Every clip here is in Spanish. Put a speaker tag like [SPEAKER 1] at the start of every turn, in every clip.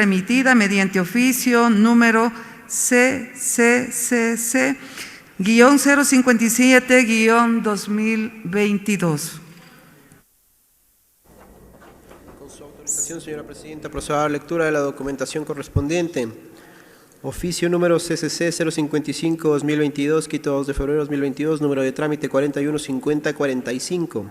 [SPEAKER 1] Emitida mediante oficio número CCCC-057-2022.
[SPEAKER 2] Con su autorización, señora presidenta, procedo a la lectura de la documentación correspondiente. Oficio número CCC 055-2022, Quito 2 de febrero 2022, número de trámite 415045.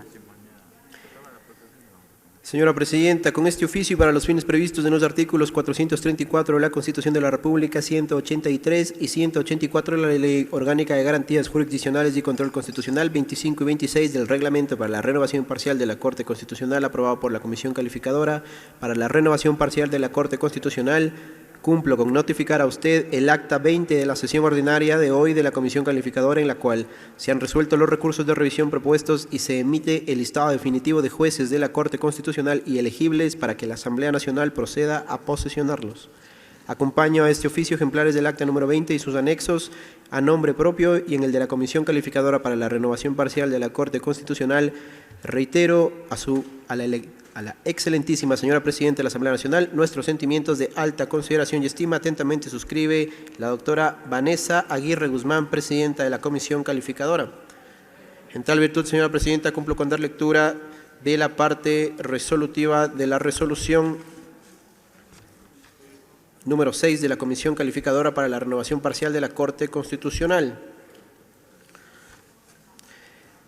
[SPEAKER 2] Señora presidenta, con este oficio y para los fines previstos en los artículos 434 de la Constitución de la República, 183 y 184 de la Ley Orgánica de Garantías Jurisdiccionales y Control Constitucional, 25 y 26 del Reglamento para la Renovación Parcial de la Corte Constitucional, aprobado por la Comisión Calificadora para la Renovación Parcial de la Corte Constitucional, cumplo con notificar a usted el acta 20 de la sesión ordinaria de hoy de la Comisión Calificadora, en la cual se han resuelto los recursos de revisión propuestos y se emite el listado definitivo de jueces de la Corte Constitucional y elegibles para que la Asamblea Nacional proceda a posesionarlos. Acompaño a este oficio ejemplares del acta número 20 y sus anexos a nombre propio y en el de la Comisión Calificadora para la Renovación Parcial de la Corte Constitucional. Reitero a la excelentísima señora Presidenta de la Asamblea Nacional nuestros sentimientos de alta consideración y estima. Atentamente suscribe la doctora Vanessa Aguirre Guzmán, Presidenta de la Comisión Calificadora. En tal virtud, señora Presidenta, cumplo con dar lectura de la parte resolutiva de la resolución número 6 de la Comisión Calificadora para la Renovación Parcial de la Corte Constitucional,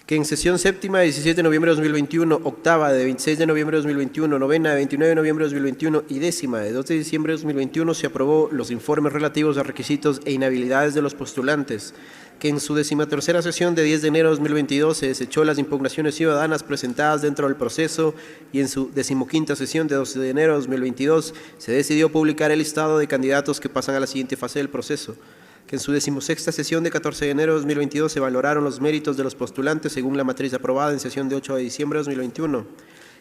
[SPEAKER 2] que en sesión séptima de 17 de noviembre de 2021, octava de 26 de noviembre de 2021, novena de 29 de noviembre de 2021 y décima de 2 de diciembre de 2021 se aprobó los informes relativos a requisitos e inhabilidades de los postulantes, que en su 13ª sesión de 10 de enero de 2022 se desechó las impugnaciones ciudadanas presentadas dentro del proceso y en su 15ª sesión de 12 de enero de 2022 se decidió publicar el listado de candidatos que pasan a la siguiente fase del proceso, que en su 16ª sesión de 14 de enero de 2022 se valoraron los méritos de los postulantes según la matriz aprobada en sesión de 8 de diciembre de 2021,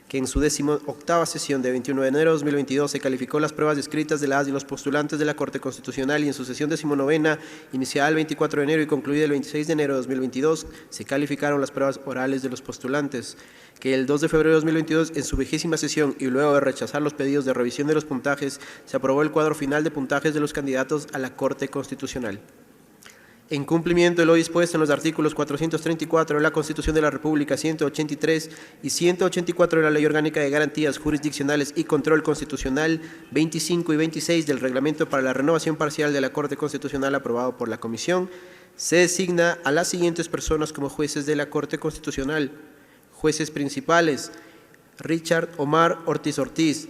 [SPEAKER 2] que en su 18ª sesión de 21 de enero de 2022 se calificó las pruebas escritas de las y los postulantes de la Corte Constitucional y en su sesión 19ª, iniciada el 24 de enero y concluida el 26 de enero de 2022, se calificaron las pruebas orales de los postulantes, que el 2 de febrero de 2022, en su 20ª sesión y luego de rechazar los pedidos de revisión de los puntajes, se aprobó el cuadro final de puntajes de los candidatos a la Corte Constitucional. En cumplimiento de lo dispuesto en los artículos 434 de la Constitución de la República, 183 y 184 de la Ley Orgánica de Garantías Jurisdiccionales y Control Constitucional, 25 y 26 del Reglamento para la Renovación Parcial de la Corte Constitucional aprobado por la Comisión, se designa a las siguientes personas como jueces de la Corte Constitucional. Jueces principales: Richard Omar Ortiz Ortiz,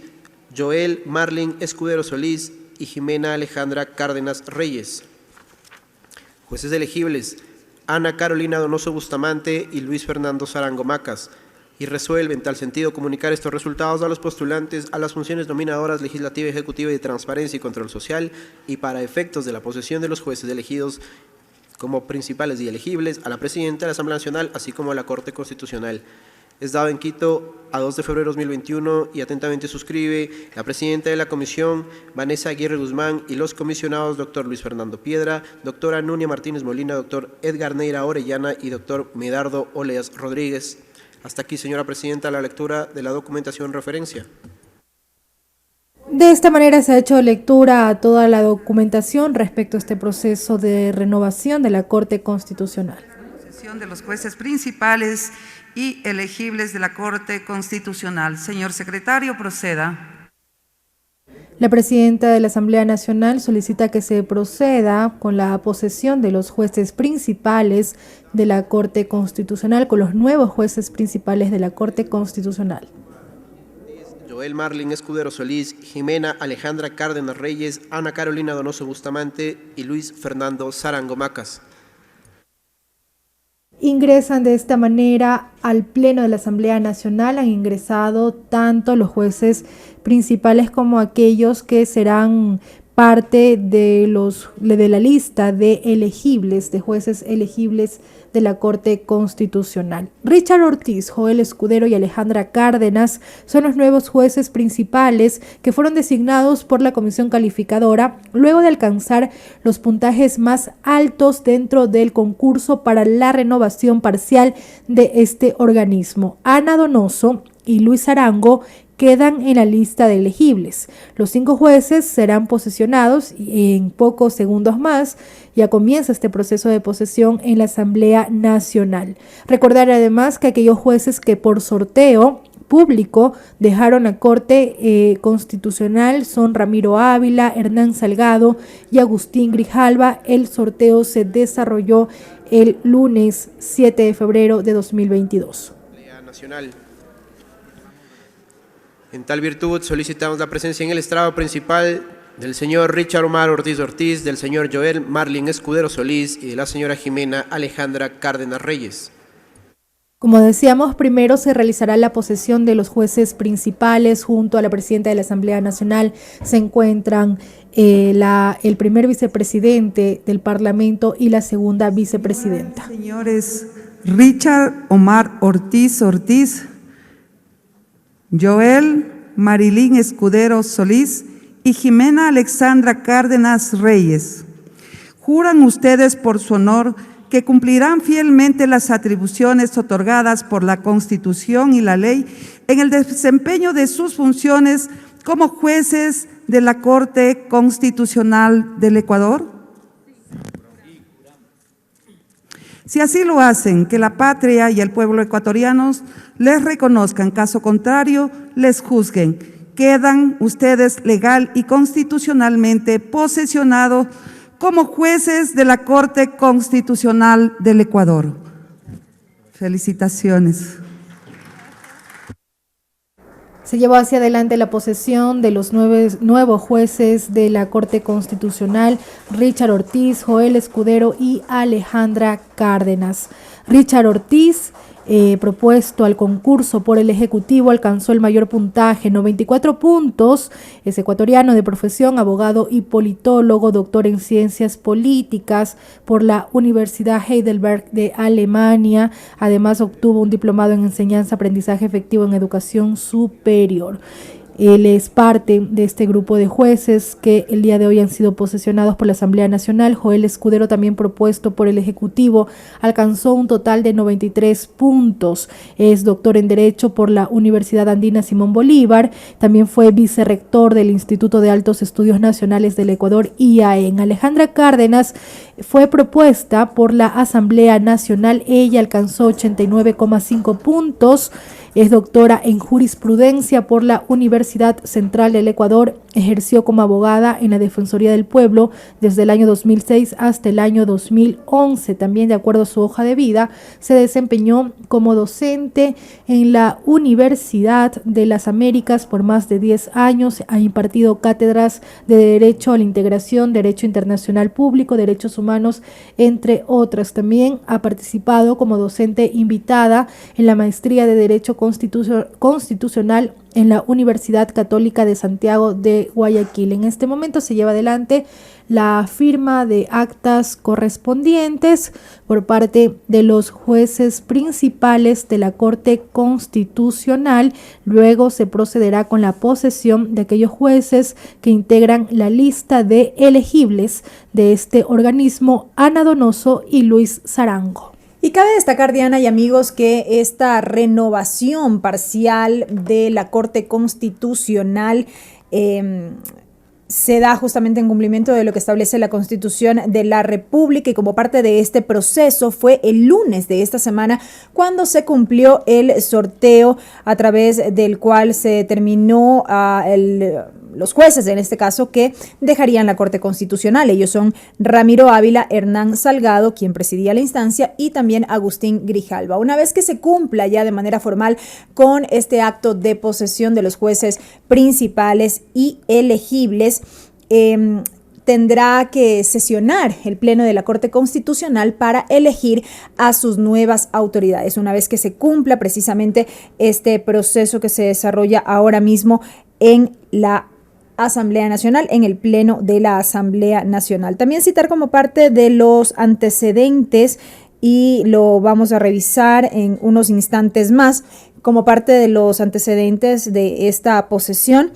[SPEAKER 2] Joel Marlin Escudero Solís y Jimena Alejandra Cárdenas Reyes. Jueces elegibles: Ana Carolina Donoso Bustamante y Luis Fernando Sarango Macas, y resuelve en tal sentido comunicar estos resultados a los postulantes a las funciones nominadoras, legislativa, ejecutiva y de transparencia y control social, y para efectos de la posesión de los jueces elegidos como principales y elegibles a la Presidenta de la Asamblea Nacional, así como a la Corte Constitucional. Es dado en Quito a 2 de febrero de 2021 y atentamente suscribe la Presidenta de la Comisión, Vanessa Aguirre Guzmán, y los comisionados doctor Luis Fernando Piedra, doctora Nunia Martínez Molina, doctor Edgar Neira Orellana y doctor Medardo Oleas Rodríguez. Hasta aquí, señora Presidenta, la lectura de la documentación en referencia.
[SPEAKER 3] De esta manera se ha hecho lectura a toda la documentación respecto a este proceso de renovación de la Corte Constitucional.
[SPEAKER 1] De los jueces principales y elegibles de la Corte Constitucional. Señor secretario, proceda.
[SPEAKER 3] La Presidenta de la Asamblea Nacional solicita que se proceda con la posesión de los jueces principales de la Corte Constitucional, con los nuevos jueces principales de la Corte Constitucional.
[SPEAKER 2] Joel Marlin Escudero Solís, Jimena Alejandra Cárdenas Reyes, Ana Carolina Donoso Bustamante y Luis Fernando Sarango Macas.
[SPEAKER 3] Ingresan de esta manera al Pleno de la Asamblea Nacional. Han ingresado tanto los jueces principales como aquellos que serán parte de la lista de elegibles, de jueces elegibles de la Corte Constitucional. Richard Ortiz, Joel Escudero y Alejandra Cárdenas son los nuevos jueces principales que fueron designados por la Comisión Calificadora luego de alcanzar los puntajes más altos dentro del concurso para la renovación parcial de este organismo. Ana Donoso y Luis Arango quedan en la lista de elegibles. Los 5 jueces serán posesionados en pocos segundos más. Ya comienza este proceso de posesión en la Asamblea Nacional. Recordar además que aquellos jueces que por sorteo público dejaron la Corte Constitucional son Ramiro Ávila, Hernán Salgado y Agustín Grijalva. El sorteo se desarrolló el lunes 7 de febrero de 2022.
[SPEAKER 2] Nacional. En tal virtud solicitamos la presencia en el estrado principal del señor Richard Omar Ortiz Ortiz, del señor Joel Marlin Escudero Solís y de la señora Jimena Alejandra Cárdenas Reyes.
[SPEAKER 3] Como decíamos, primero se realizará la posesión de los jueces principales. Junto a la presidenta de la Asamblea Nacional se encuentran el primer vicepresidente del Parlamento y la segunda vicepresidenta.
[SPEAKER 1] Señores Richard Omar Ortiz Ortiz, Joel Marilín Escudero Solís y Jimena Alexandra Cárdenas Reyes. ¿Juran ustedes por su honor que cumplirán fielmente las atribuciones otorgadas por la Constitución y la ley en el desempeño de sus funciones como jueces de la Corte Constitucional del Ecuador? Si así lo hacen, que la patria y el pueblo ecuatorianos les reconozcan, caso contrario, les juzguen. Quedan ustedes legal y constitucionalmente posesionados como jueces de la Corte Constitucional del Ecuador. Felicitaciones.
[SPEAKER 3] Se llevó hacia adelante la posesión de los nuevos jueces de la Corte Constitucional, Richard Ortiz, Joel Escudero y Alejandra Cárdenas. Richard Ortiz, propuesto al concurso por el Ejecutivo, alcanzó el mayor puntaje, 94 puntos. Es ecuatoriano de profesión, abogado y politólogo, doctor en ciencias políticas por la Universidad Heidelberg de Alemania. Además, obtuvo un diplomado en enseñanza-aprendizaje efectivo en educación superior. Él es parte de este grupo de jueces que el día de hoy han sido posesionados por la Asamblea Nacional. Joel Escudero, también propuesto por el Ejecutivo, alcanzó un total de 93 puntos. Es doctor en Derecho por la Universidad Andina Simón Bolívar. También fue vicerrector del Instituto de Altos Estudios Nacionales del Ecuador, IAEN. Alejandra Cárdenas fue propuesta por la Asamblea Nacional. Ella alcanzó 89,5 puntos. Es doctora en jurisprudencia por la Universidad Central del Ecuador. Ejerció como abogada en la Defensoría del Pueblo desde el año 2006 hasta el año 2011. También, de acuerdo a su hoja de vida, se desempeñó como docente en la Universidad de las Américas por más de 10 años. Ha impartido cátedras de Derecho a la Integración, Derecho Internacional Público, Derechos Humanos, entre otras. También ha participado como docente invitada en la Maestría de Derecho Constitucional en la Universidad Católica de Santiago de Guayaquil. En este momento se lleva adelante la firma de actas correspondientes por parte de los jueces principales de la Corte Constitucional. Luego se procederá con la posesión de aquellos jueces que integran la lista de elegibles de este organismo, Ana Donoso y Luis Zarango.
[SPEAKER 4] Y cabe destacar, Diana y amigos, que esta renovación parcial de la Corte Constitucional se da justamente en cumplimiento de lo que establece la Constitución de la República, y como parte de este proceso fue el lunes de esta semana cuando se cumplió el sorteo a través del cual se determinó los jueces, en este caso, que dejarían la Corte Constitucional. Ellos son Ramiro Ávila, Hernán Salgado, quien presidía la instancia, y también Agustín Grijalva. Una vez que se cumpla ya de manera formal con este acto de posesión de los jueces principales y elegibles, tendrá que sesionar el Pleno de la Corte Constitucional para elegir a sus nuevas autoridades. Una vez que se cumpla precisamente este proceso que se desarrolla ahora mismo en la Asamblea Nacional, en el Pleno de la Asamblea Nacional. También citar como parte de los antecedentes, y lo vamos a revisar en unos instantes más, como parte de los antecedentes de esta posesión,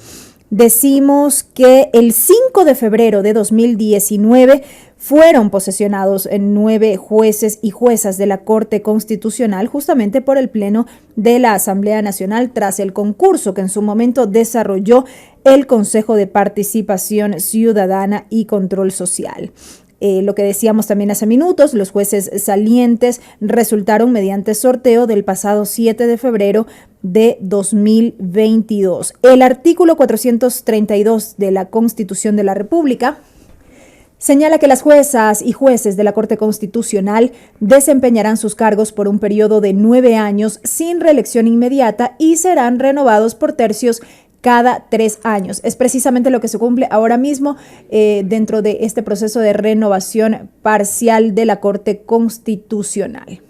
[SPEAKER 4] decimos que el 5 de febrero de 2019 fueron posesionados 9 jueces y juezas de la Corte Constitucional justamente por el Pleno de la Asamblea Nacional tras el concurso que en su momento desarrolló el Consejo de Participación Ciudadana y Control Social. Lo que decíamos también hace minutos, los jueces salientes resultaron mediante sorteo del pasado 7 de febrero de 2022. El artículo 432 de la Constitución de la República señala que las juezas y jueces de la Corte Constitucional desempeñarán sus cargos por un periodo de 9 años sin reelección inmediata y serán renovados por tercios cada 3 años. Es precisamente lo que se cumple ahora mismo dentro de este proceso de renovación parcial de la Corte Constitucional.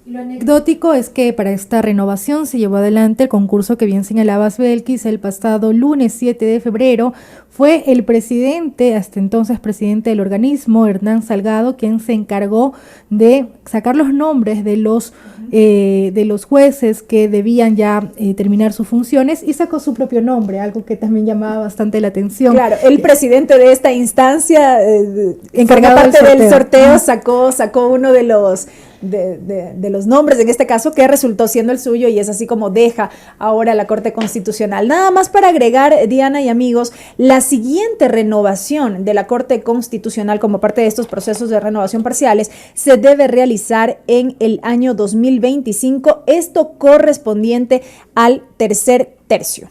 [SPEAKER 3] Lo anecdótico es que para esta renovación se llevó adelante el concurso que bien señalabas, Belkis, el pasado lunes 7 de febrero. Fue el presidente, hasta entonces presidente del organismo, Hernán Salgado, quien se encargó de sacar los nombres de los jueces que debían ya terminar sus funciones y sacó su propio nombre, algo que también llamaba bastante la atención.
[SPEAKER 4] Claro, el presidente de esta instancia,
[SPEAKER 3] encargado
[SPEAKER 4] parte
[SPEAKER 3] del sorteo,
[SPEAKER 4] sacó uno de los nombres, en este caso, que resultó siendo el suyo y es así como deja ahora la Corte Constitucional. Nada más para agregar, Diana y amigos, la siguiente renovación de la Corte Constitucional como parte de estos procesos de renovación parciales se debe realizar en el año 2025, esto correspondiente al tercer tercio.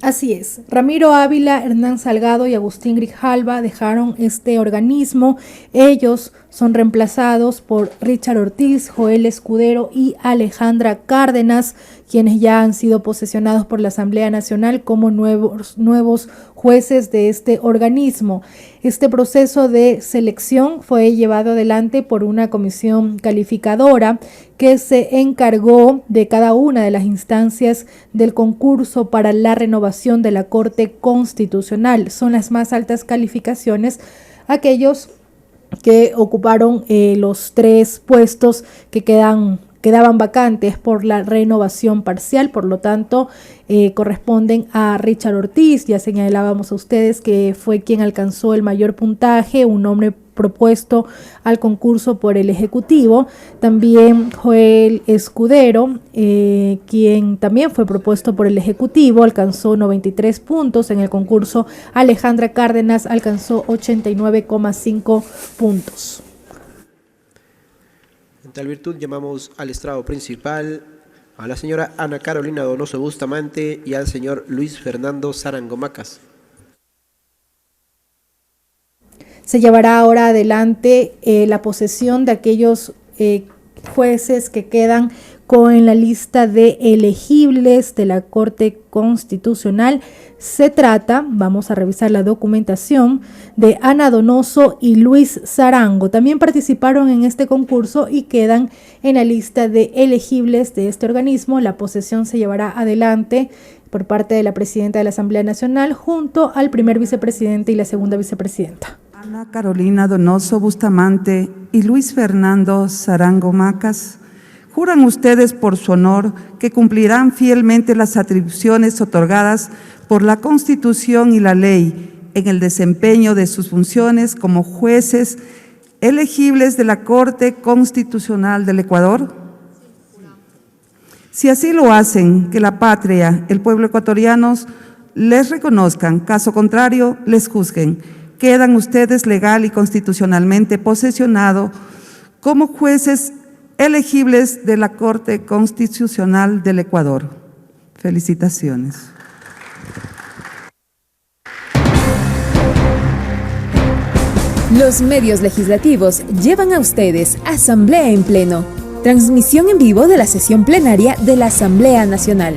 [SPEAKER 3] Así es. Ramiro Ávila, Hernán Salgado y Agustín Grijalva dejaron este organismo. Ellos son reemplazados por Richard Ortiz, Joel Escudero y Alejandra Cárdenas, quienes ya han sido posesionados por la Asamblea Nacional como nuevos jueces de este organismo. Este proceso de selección fue llevado adelante por una comisión calificadora que se encargó de cada una de las instancias del concurso para la renovación de la Corte Constitucional. Son las más altas calificaciones aquellos que ocuparon los 3 puestos que quedaban vacantes por la renovación parcial, por lo tanto corresponden a Richard Ortiz. Ya señalábamos a ustedes que fue quien alcanzó el mayor puntaje, un nombre propuesto al concurso por el Ejecutivo. También Joel Escudero, quien también fue propuesto por el Ejecutivo, alcanzó 93 puntos en el concurso. Alejandra Cárdenas alcanzó 89,5 puntos.
[SPEAKER 2] En tal virtud llamamos al estrado principal a la señora Ana Carolina Donoso Bustamante y al señor Luis Fernando Sarango Macas.
[SPEAKER 3] Se llevará ahora adelante la posesión de aquellos jueces que quedan en la lista de elegibles de la Corte Constitucional. Se trata, vamos a revisar la documentación, de Ana Donoso y Luis Sarango. También participaron en este concurso y quedan en la lista de elegibles de este organismo. La posesión se llevará adelante por parte de la presidenta de la Asamblea Nacional junto al primer vicepresidente y la segunda vicepresidenta.
[SPEAKER 1] Ana Carolina Donoso Bustamante y Luis Fernando Sarango Macas, ¿juran ustedes por su honor que cumplirán fielmente las atribuciones otorgadas por la Constitución y la ley en el desempeño de sus funciones como jueces elegibles de la Corte Constitucional del Ecuador? Si así lo hacen, que la patria, el pueblo ecuatoriano les reconozcan, caso contrario, les juzguen. Quedan ustedes legal y constitucionalmente posesionados como jueces elegibles de la Corte Constitucional del Ecuador. Felicitaciones.
[SPEAKER 5] Los medios legislativos llevan a ustedes Asamblea en Pleno, transmisión en vivo de la sesión plenaria de la Asamblea Nacional.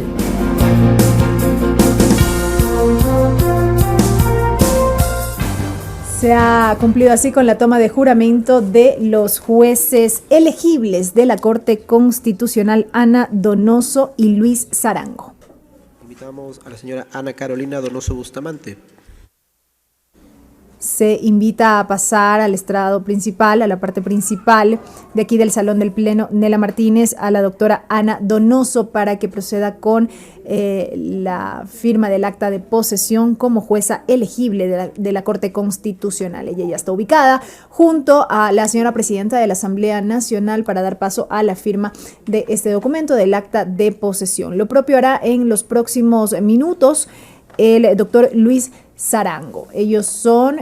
[SPEAKER 4] Se ha cumplido así con la toma de juramento de los jueces elegibles de la Corte Constitucional, Ana Donoso y Luis Sarango.
[SPEAKER 2] Invitamos a la señora Ana Carolina Donoso Bustamante.
[SPEAKER 4] se invita a pasar al estrado principal, a la parte principal de aquí del Salón del Pleno, Nela Martínez, a la doctora Ana Donoso para que proceda con la firma del acta de posesión como jueza elegible de la Corte Constitucional. Ella ya está ubicada junto a la señora presidenta de la Asamblea Nacional para dar paso a la firma de este documento del acta de posesión. Lo propio hará en los próximos minutos el doctor Luis Sarango. Ellos son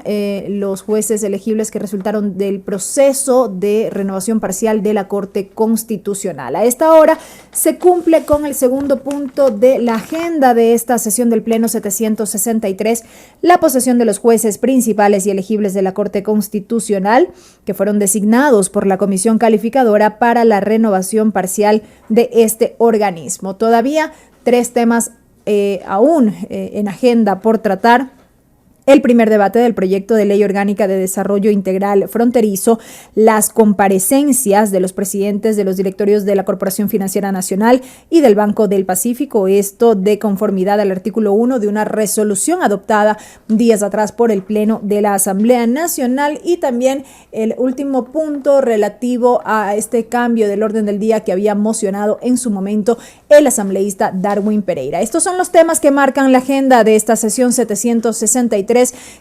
[SPEAKER 4] los jueces elegibles que resultaron del proceso de renovación parcial de la Corte Constitucional. A esta hora se cumple con el segundo punto de la agenda de esta sesión del Pleno 763, la posesión de los jueces principales y elegibles de la Corte Constitucional, que fueron designados por la Comisión Calificadora para la renovación parcial de este organismo. Todavía 3 temas aún en agenda por tratar. El primer debate del proyecto de ley orgánica de desarrollo integral fronterizo, las comparecencias de los presidentes de los directorios de la Corporación Financiera Nacional y del Banco del Pacífico, esto de conformidad al artículo 1 de una resolución adoptada días atrás por el Pleno de la Asamblea Nacional, y también el último punto relativo a este cambio del orden del día que había mocionado en su momento el asambleísta Darwin Pereira. Estos son los temas que marcan la agenda de esta sesión 763,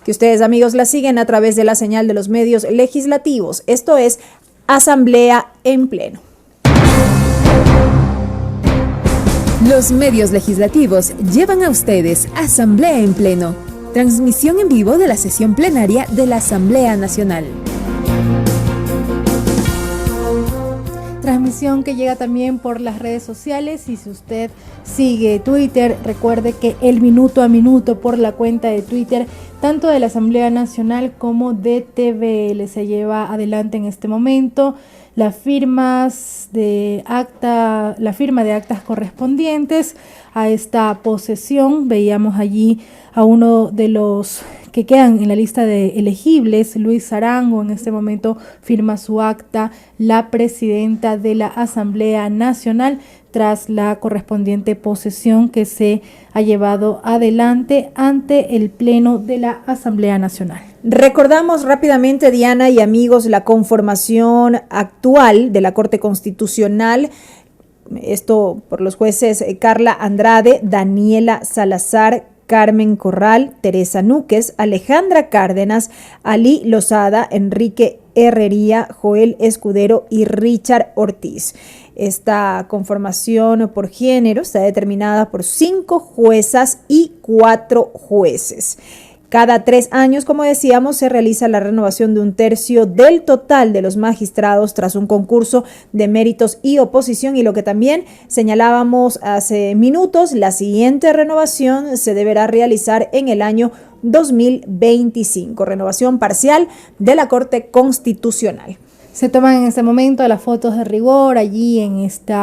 [SPEAKER 4] que ustedes, amigos, la siguen a través de la señal de los medios legislativos. Esto es Asamblea en Pleno.
[SPEAKER 5] Los medios legislativos llevan a ustedes Asamblea en Pleno, transmisión en vivo de la sesión plenaria de la Asamblea Nacional.
[SPEAKER 3] Transmisión que llega también por las redes sociales, y si usted sigue Twitter, recuerde que el minuto a minuto por la cuenta de Twitter, tanto de la Asamblea Nacional como de TVL, se lleva adelante en este momento la firma de actas correspondientes a esta posesión. Veíamos allí a uno de los que quedan en la lista de elegibles, Luis Sarango. En este momento firma su acta la presidenta de la Asamblea Nacional tras la correspondiente posesión que se ha llevado adelante ante el Pleno de la Asamblea Nacional.
[SPEAKER 4] Recordamos rápidamente, Diana y amigos, la conformación actual de la Corte Constitucional. Esto por los jueces Carla Andrade, Daniela Salazar, Carmen Corral, Teresa Núquez, Alejandra Cárdenas, Ali Lozada, Enrique Herrería, Joel Escudero y Richard Ortiz. Esta conformación por género está determinada por 5 juezas y 4 jueces. Cada 3 años, como decíamos, se realiza la renovación de 1/3 del total de los magistrados tras un concurso de méritos y oposición. Y lo que también señalábamos hace minutos, la siguiente renovación se deberá realizar en el año 2025, renovación parcial de la Corte Constitucional.
[SPEAKER 3] Se toman en este momento las fotos de rigor allí en este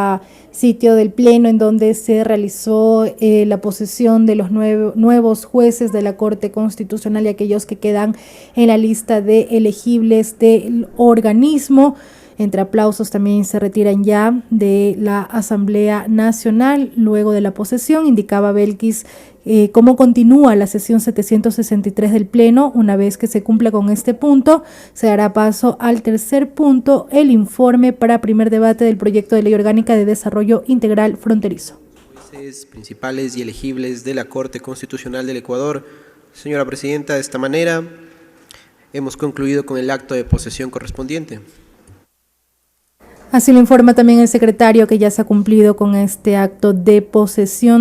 [SPEAKER 3] sitio del Pleno en donde se realizó la posesión de los nuevos jueces de la Corte Constitucional y aquellos que quedan en la lista de elegibles del organismo. Entre aplausos también se retiran ya de la Asamblea Nacional luego de la posesión. Indicaba Belkis cómo continúa la sesión 763 del Pleno. Una vez que se cumpla con este punto, se dará paso al tercer punto, el informe para primer debate del proyecto de ley orgánica de desarrollo integral fronterizo.
[SPEAKER 2] Jueces principales y elegibles de la Corte Constitucional del Ecuador. Señora Presidenta, de esta manera hemos concluido con el acto de posesión correspondiente.
[SPEAKER 3] Así lo informa también el secretario, que ya se ha cumplido con este acto de posesión.